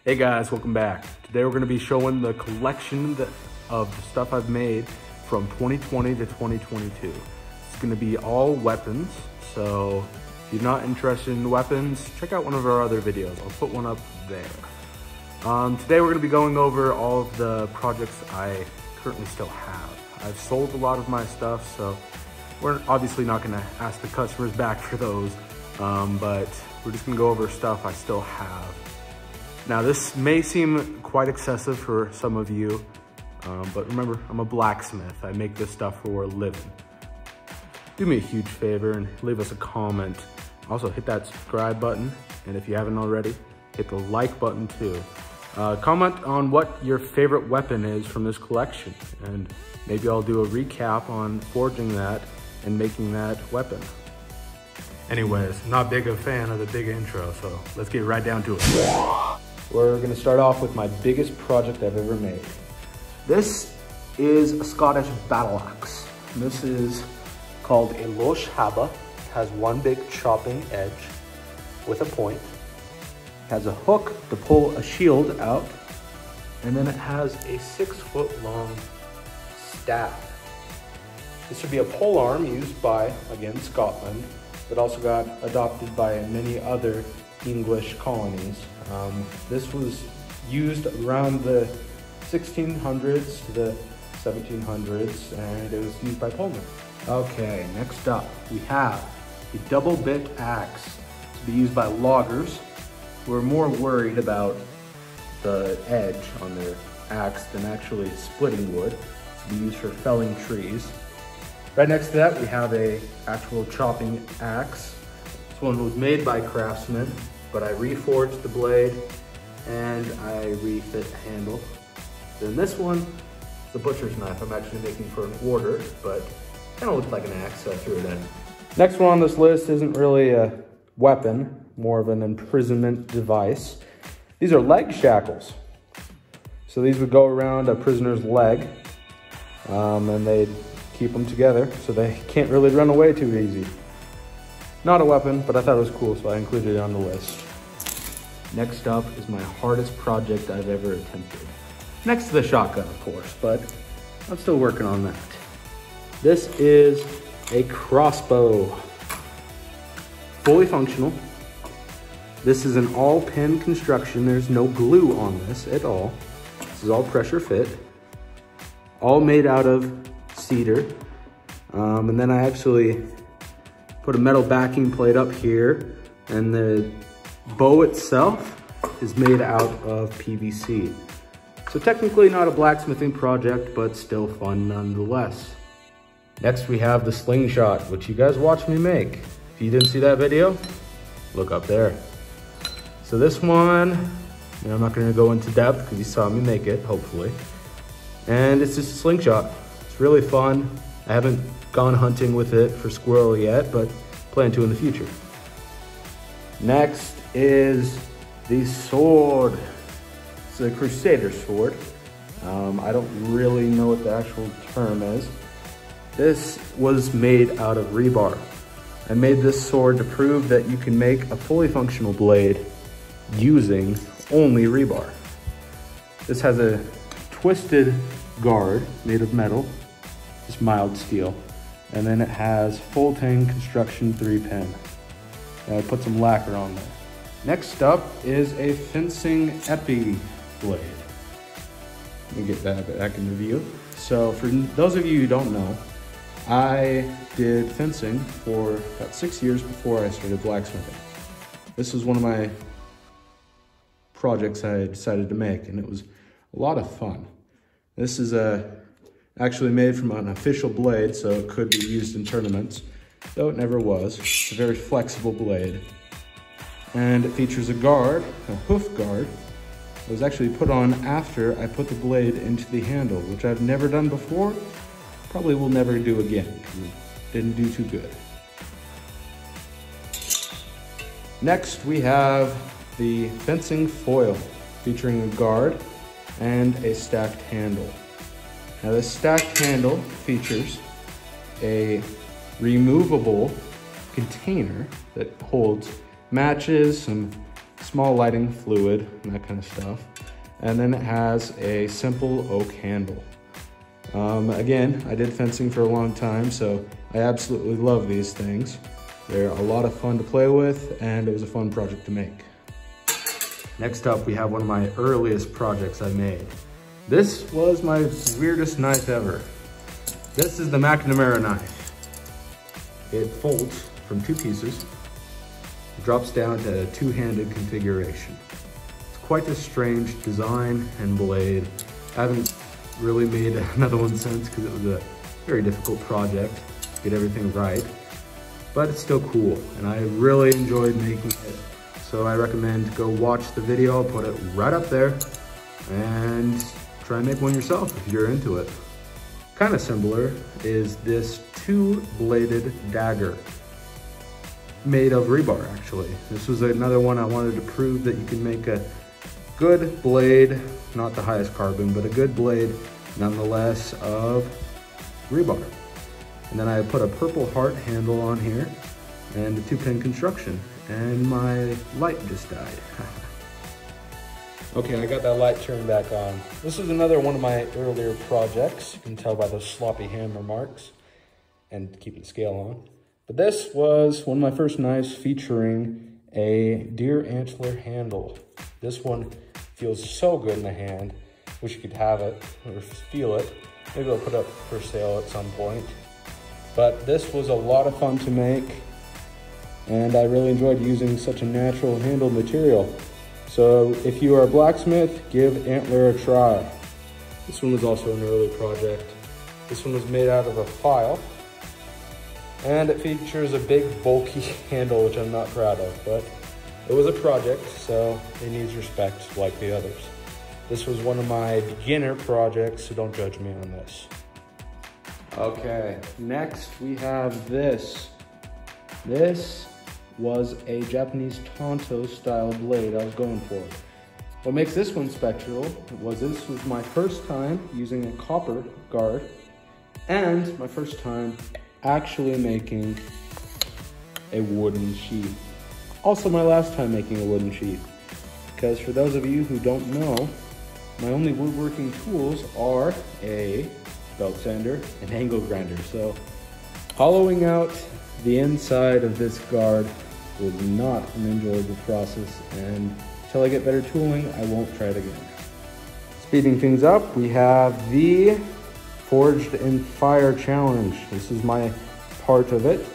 Hey guys, welcome back. Today we're going to be showing the collection of the stuff I've made from 2020 to 2022. It's going to be all weapons, so if you're not interested in weapons, check out one of our other videos. I'll put one up there. Today we're going to be going over all of the projects I currently still have. I've sold a lot of my stuff, so we're obviously not going to ask the customers back for those, but we're just going to go over stuff I still have. Now this may seem quite excessive for some of you, but remember, I'm a blacksmith. I make this stuff for a living. Do me a huge favor and leave us a comment. Also hit that subscribe button, and if you haven't already, hit the like button too. Comment on what your favorite weapon is from this collection, and maybe I'll do a recap on forging that and making that weapon. Anyways, I'm not big a fan of the big intro, so let's get right down to it. We're gonna start off with my biggest project I've ever made. This is a Scottish battle axe. This is called a Losh Haba. It has one big chopping edge with a point. It has a hook to pull a shield out, and then it has a 6-foot long staff. This would be a pole arm used by, again, Scotland, but also got adopted by many other English colonies. This was used around the 1600s to the 1700s, and it was used by Pullman. Okay, next up we have a double bit axe to be used by loggers who are more worried about the edge on their axe than actually splitting wood. To be used for felling trees. Right next to that we have a actual chopping axe. This one was made by craftsmen, but I reforged the blade and I refit the handle. Then this one is a butcher's knife. I'm actually making for an order, but kind of looked like an axe, so I threw it in. Next one on this list isn't really a weapon, more of an imprisonment device. These are leg shackles. So these would go around a prisoner's leg, and they'd keep them together so they can't really run away too easy. Not a weapon, but I thought it was cool, so I included it on the list. Next up is my hardest project I've ever attempted. Next to the shotgun, of course, but I'm still working on that. This is a crossbow. Fully functional. This is an all-pin construction. There's no glue on this at all. This is all pressure fit. All made out of cedar. And then I actually put a metal backing plate up here, and the bow itself is made out of PVC. So technically not a blacksmithing project, but still fun nonetheless. Next we have the slingshot, which you guys watched me make. If you didn't see that video, look up there. So this one, I'm not gonna go into depth because you saw me make it, hopefully. And it's just a slingshot. It's really fun. I haven't gone hunting with it for squirrel yet, but plan to in the future. Next is the sword. It's a crusader sword. I don't really know what the actual term is. This was made out of rebar. I made this sword to prove that you can make a fully functional blade using only rebar. This has a twisted guard made of metal, just mild steel, and then it has full tang construction 3-pin. And I put some lacquer on there. Next up is a fencing epi blade. Let me get that back into view. So for those of you who don't know, I did fencing for about 6 years before I started blacksmithing. This was one of my projects I decided to make, and it was a lot of fun. This is actually made from an official blade, so it could be used in tournaments, though it never was. It's a very flexible blade. And it features a guard, a hoof guard. It was actually put on after I put the blade into the handle, which I've never done before. Probably will never do again, because it didn't do too good. Next, we have the fencing foil, featuring a guard and a stacked handle. Now this stacked handle features a removable container that holds matches, some small lighting fluid and that kind of stuff. And then it has a simple oak handle. Again, I did fencing for a long time, so I absolutely love these things. They're a lot of fun to play with, and it was a fun project to make. Next up, we have one of my earliest projects I made. This was my weirdest knife ever. This is the McNamara knife. It folds from 2 pieces, drops down to a 2-handed configuration. It's quite a strange design and blade. I haven't really made another one since because it was a very difficult project to get everything right, but it's still cool and I really enjoyed making it. So I recommend go watch the video. I'll put it right up there and try and make one yourself if you're into it. Kind of similar is this 2-bladed dagger made of rebar actually. This was another one I wanted to prove that you can make a good blade, not the highest carbon, but a good blade nonetheless of rebar. And then I put a purple heart handle on here and a 2-pin construction, and my light just died. Okay, I got that light turned back on. This is another one of my earlier projects. You can tell by those sloppy hammer marks and keeping the scale on. But this was one of my first knives featuring a deer antler handle. This one feels so good in the hand. Wish you could have it or feel it. Maybe I'll put it up for sale at some point. But this was a lot of fun to make, and I really enjoyed using such a natural handle material. So if you are a blacksmith, give antler a try. This one was also an early project. This one was made out of a file, and it features a big bulky handle, which I'm not proud of, but it was a project, so it needs respect like the others. This was one of my beginner projects, so don't judge me on this. Okay, next we have this. This was a Japanese Tonto style blade I was going for. What makes this one special was this was my first time using a copper guard and my first time actually making a wooden sheath. Also my last time making a wooden sheath, because for those of you who don't know, my only woodworking tools are a belt sander and angle grinder. So hollowing out the inside of this guard was not an enjoyable process, and until I get better tooling, I won't try it again. Speeding things up, we have the Forged in Fire Challenge. This is my part of it.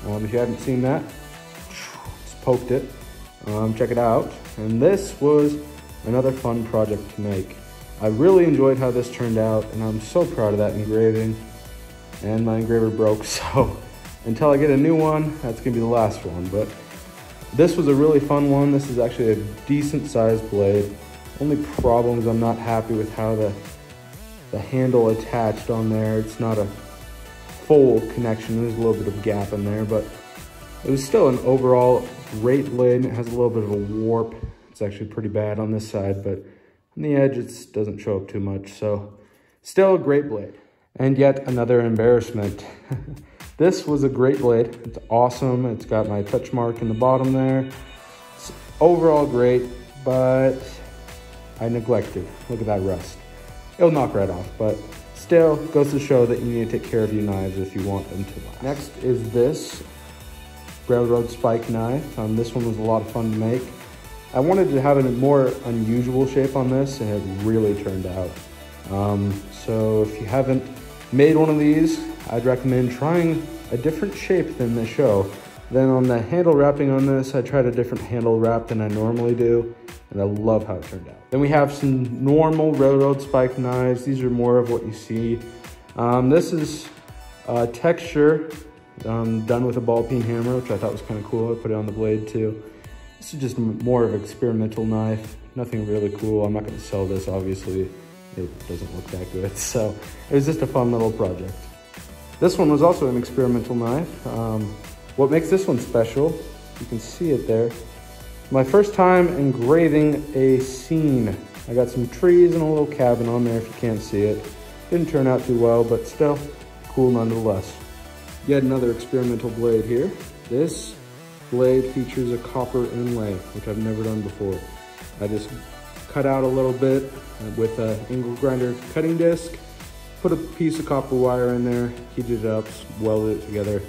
If you haven't seen that, just poked it. Check it out. And this was another fun project to make. I really enjoyed how this turned out, and I'm so proud of that engraving. And my engraver broke, so until I get a new one, that's gonna be the last one. But this was a really fun one. This is actually a decent sized blade. Only problem is I'm not happy with how the handle attached on there. It's not a full connection. There's a little bit of gap in there, but it was still an overall great blade. It has a little bit of a warp. It's actually pretty bad on this side, but on the edge, it doesn't show up too much. So still a great blade. And yet another embarrassment. This was a great blade. It's awesome. It's got my touch mark in the bottom there. It's overall great, but I neglected. Look at that rust. It'll knock right off, but still goes to show that you need to take care of your knives if you want them to last. Next is this railroad spike knife. This one was a lot of fun to make. I wanted to have a more unusual shape on this, and it really turned out. So if you haven't made one of these, I'd recommend trying a different shape than they show. Then on the handle wrapping on this, I tried a different handle wrap than I normally do, and I love how it turned out. Then we have some normal railroad spike knives. These are more of what you see. This is texture done with a ball peen hammer, which I thought was kind of cool. I put it on the blade too. This is just more of an experimental knife. Nothing really cool. I'm not going to sell this, obviously. It doesn't look that good. So it was just a fun little project. This one was also an experimental knife. What makes this one special, you can see it there. My first time engraving a scene. I got some trees and a little cabin on there if you can't see it. Didn't turn out too well, but still cool nonetheless. Yet another experimental blade here. This blade features a copper inlay, which I've never done before. I just cut out a little bit with an angle grinder cutting disc, put a piece of copper wire in there, heated it up, welded it together,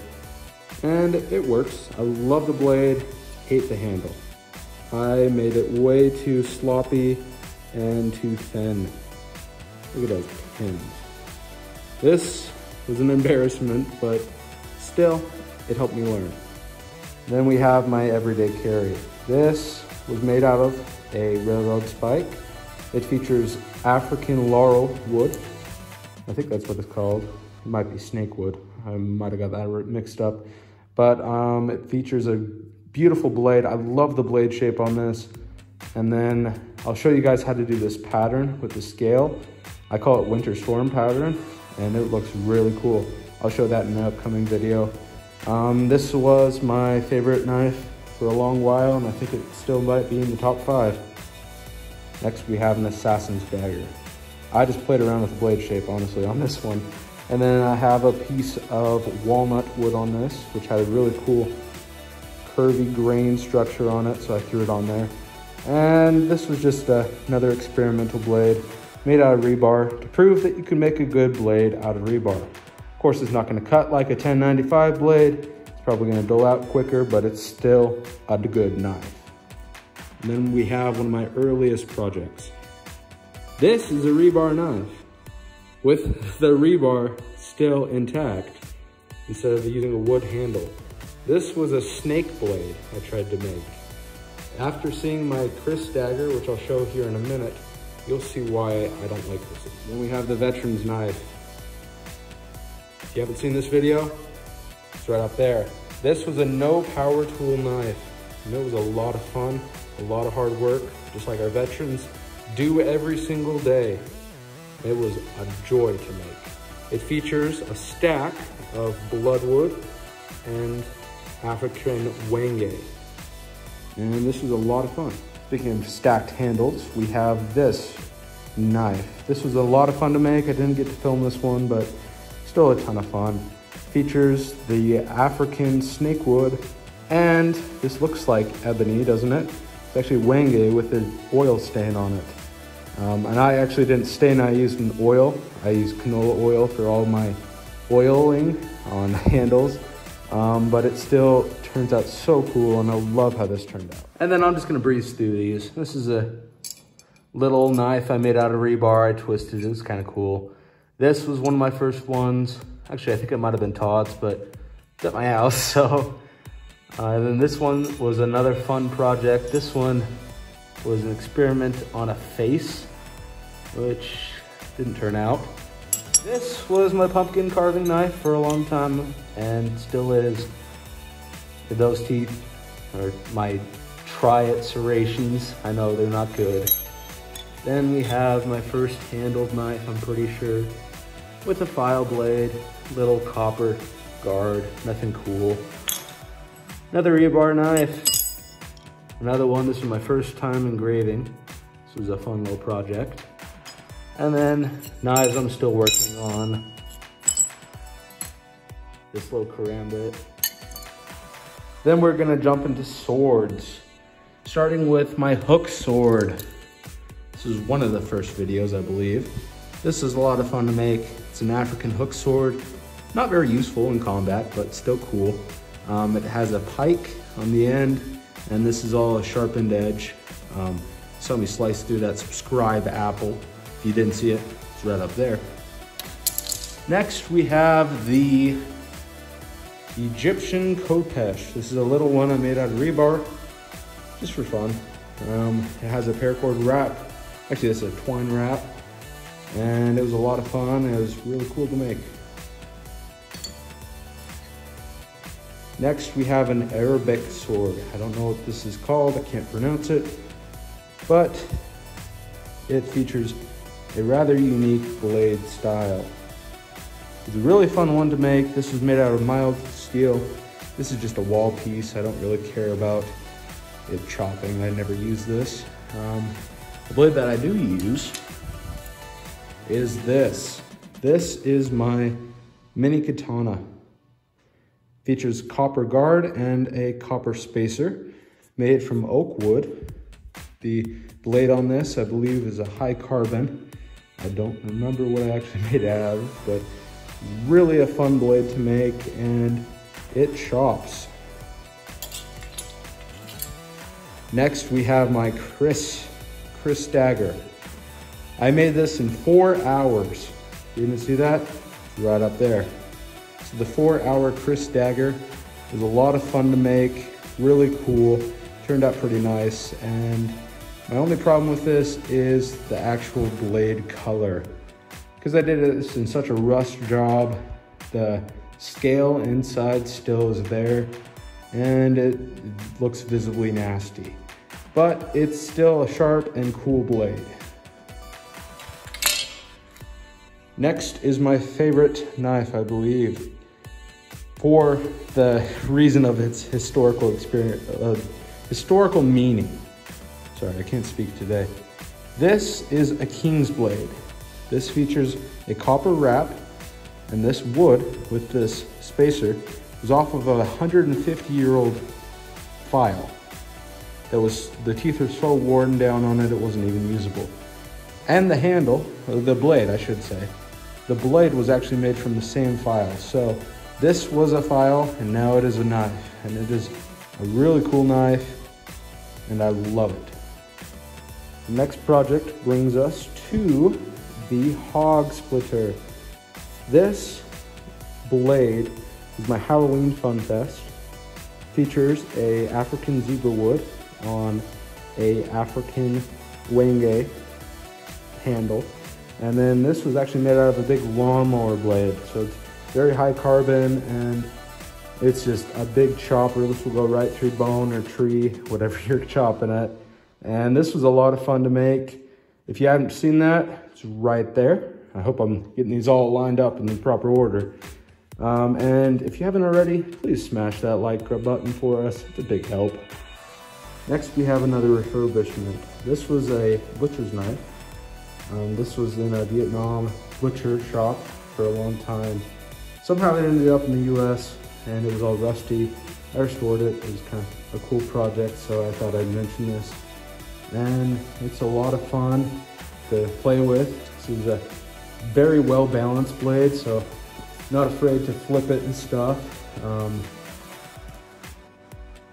and it works. I love the blade, hate the handle. I made it way too sloppy and too thin. Look at those pins. This was an embarrassment, but still, it helped me learn. Then we have my everyday carry. This was made out of a railroad spike. It features African laurel wood. I think that's what it's called. It might be snake wood. I might have got that mixed up. But it features a beautiful blade. I love the blade shape on this. And then I'll show you guys how to do this pattern with the scale. I call it Winter Storm pattern, and it looks really cool. I'll show that in an upcoming video. This was my favorite knife for a long while, and I think it still might be in the top 5. Next, we have an assassin's dagger. I just played around with the blade shape, honestly, on this one. And then I have a piece of walnut wood on this, which had a really cool curvy grain structure on it, so I threw it on there. And this was just another experimental blade made out of rebar to prove that you can make a good blade out of rebar. Of course, it's not going to cut like a 1095 blade. It's probably going to dull out quicker, but it's still a good knife. And then we have one of my earliest projects. This is a rebar knife with the rebar still intact instead of using a wood handle. This was a snake blade I tried to make. After seeing my Chris dagger, which I'll show here in a minute, you'll see why I don't like this. Then we have the veteran's knife. If you haven't seen this video, it's right up there. This was a no power tool knife, and it was a lot of fun, a lot of hard work, just like our veterans do every single day. It was a joy to make. It features a stack of bloodwood and African wenge. And this was a lot of fun. Speaking of stacked handles, we have this knife. This was a lot of fun to make. I didn't get to film this one, but still a ton of fun. Features the African snake wood, and this looks like ebony, doesn't it? It's actually wenge with an oil stain on it. And I actually didn't stain, I used an oil. I used canola oil for all my oiling on handles. But it still turns out so cool, and I love how this turned out. And then I'm just gonna breeze through these. This is a little knife I made out of rebar. I twisted it, it's kind of cool. This was one of my first ones. Actually, I think it might have been Todd's, but it's at my house, so. And then this one was another fun project. This one was an experiment on a face, which didn't turn out. This was my pumpkin carving knife for a long time, and still is. Those teeth are my try-it serrations. I know they're not good. Then we have my first handled knife, I'm pretty sure, with a file blade, little copper guard, nothing cool. Another rebar knife. Another one, this was my first time engraving. This was a fun little project. And then knives I'm still working on. This little karambit. Then we're gonna jump into swords, starting with my hook sword. This is one of the first videos, I believe. This is a lot of fun to make. It's an African hook sword. Not very useful in combat, but still cool. It has a pike on the end, and this is all a sharpened edge. So let me slice through that subscribe apple. If you didn't see it, it's right up there. Next, we have the Egyptian Kopesh. This is a little one I made out of rebar, just for fun. It has a paracord wrap. Actually, this is a twine wrap, and it was a lot of fun. It was really cool to make. Next, we have an Arabic sword. I don't know what this is called. I can't pronounce it, but it features a rather unique blade style. It's a really fun one to make. This was made out of mild steel. This is just a wall piece. I don't really care about it chopping. I never use this. The blade that I do use is this. This is my mini katana. Features copper guard and a copper spacer made from oak wood. The blade on this, I believe, is a high carbon. I don't remember what I actually made it out of, but really a fun blade to make, and it chops. Next, we have my Chris dagger. I made this in 4 hours. You didn't see that? It's right up there. So the 4-hour Chris dagger was a lot of fun to make, really cool, turned out pretty nice, and my only problem with this is the actual blade color. Because I did this in such a rust job, the scale inside still is there, and it looks visibly nasty. But it's still a sharp and cool blade. Next is my favorite knife, I believe, for the reason of its historical meaning. Sorry, I can't speak today. This is a king's blade. This features a copper wrap, and this wood with this spacer was off of a 150-year-old file. The teeth are so worn down on it, it wasn't even usable. And the handle, or the blade, I should say, the blade was actually made from the same file. So this was a file, and now it is a knife, and it is a really cool knife, and I love it. The next project brings us to the Hog Splitter. This blade is my Halloween Fun Fest. Features a African zebra wood on a African wenge handle. And then this was actually made out of a big lawnmower blade. So it's very high carbon, and it's just a big chopper. This will go right through bone or tree, whatever you're chopping at. And this was a lot of fun to make. If you haven't seen that, it's right there. I hope I'm getting these all lined up in the proper order. And if you haven't already, please smash that like button for us. It's a big help. Next, we have another refurbishment. This was a butcher's knife. This was in a Vietnam butcher shop for a long time. Somehow it ended up in the US, and it was all rusty. I restored it. It was kind of a cool project, so I thought I'd mention this. And it's a lot of fun to play with. This is a very well balanced blade, so not afraid to flip it and stuff.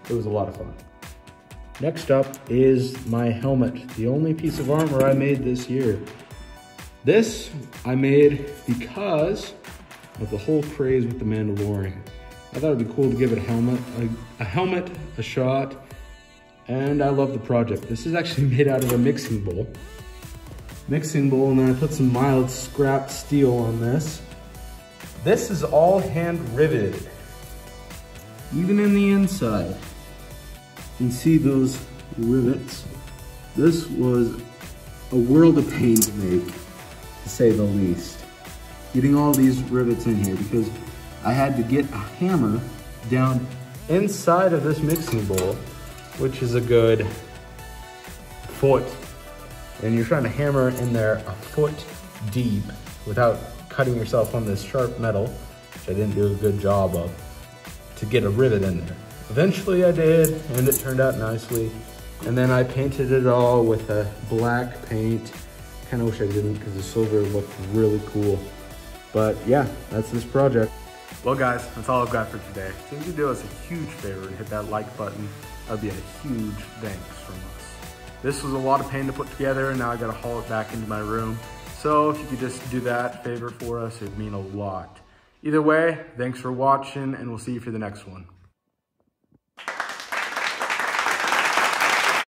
It was a lot of fun. Next up is my helmet, the only piece of armor I made this year. This I made because of the whole craze with the Mandalorian. I thought it'd be cool to give it a helmet a shot, and I love the project. This is actually made out of a mixing bowl. And then I put some mild scrap steel on this. This is all hand riveted, even in the inside. You can see those rivets. This was a world of pain to make, to say the least. Getting all these rivets in here, because I had to get a hammer down inside of this mixing bowl, which is a good foot. And you're trying to hammer in there a foot deep without cutting yourself on this sharp metal, which I didn't do a good job of, to get a rivet in there. Eventually I did, and it turned out nicely. And then I painted it all with a black paint. Kind of wish I didn't, because the silver looked really cool. But yeah, that's this project. Well guys, that's all I've got for today. So if you do us a huge favor and hit that like button, that'd be a huge thanks from us. This was a lot of pain to put together, and now I gotta haul it back into my room. So if you could just do that favor for us, it'd mean a lot. Either way, thanks for watching, and we'll see you for the next one.